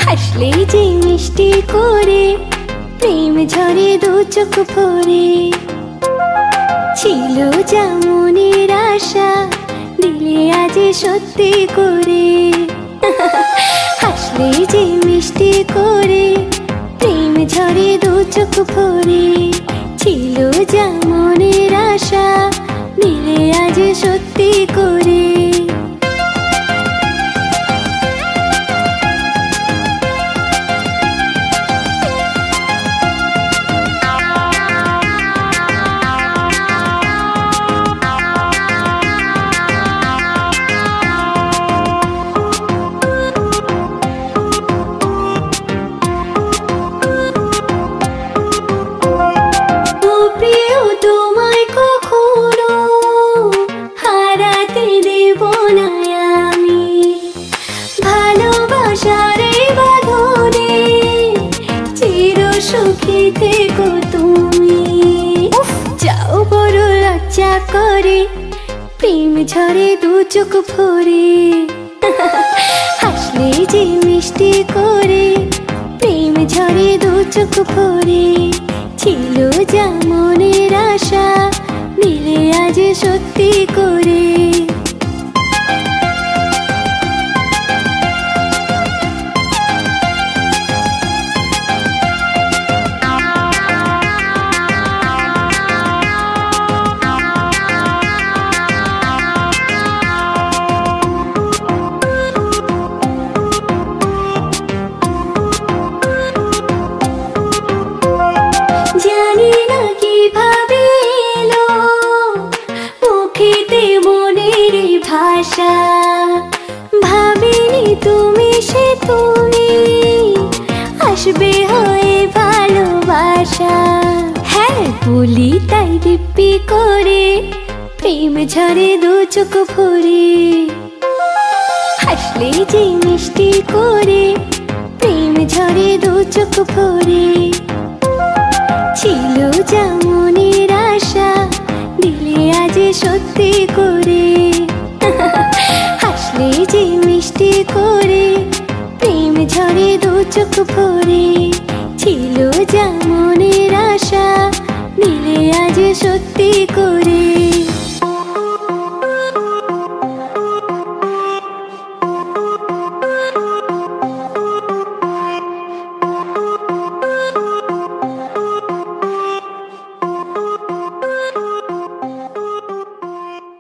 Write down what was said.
হাসলেই যে মিষ্টি করে প্রেম ঝরে দু চোখ ভরে, ছিল যা মনের আশা দিলে আজ সত্যি করে। হাসলেই যে মিষ্টি করে প্রেম ঝরে দু চোখ ভরে, ছিল যা মনের আশা দিলে আজ সত্যি করে। যাও বড় লজ্জা করে প্রেম ঝরে দু চোখ ভরে, হাসলে যে মিষ্টি করে প্রেম ঝরে দু চোখ ভরে, ছিল যা মনের আশা দিলে আজ সত্যি করে। ভাবিনি তুমি সে তুমি আসবে হয়ে ভালোবাসা, হ্যাঁ বলি তাই দিব্যি করে প্রেম ঝরে দু চোখ ভরে, হাসলে যে মিষ্টি করে প্রেম ঝরে দু চোখ ভরে, ছিল যা মনের আশা দিলে আজ সত্যি করে। হাসলে যে মিষ্টি করে প্রেম ঝরে দু চোখ ভরে, ছিল যা মনের আশা দিলে আজ সত্যি।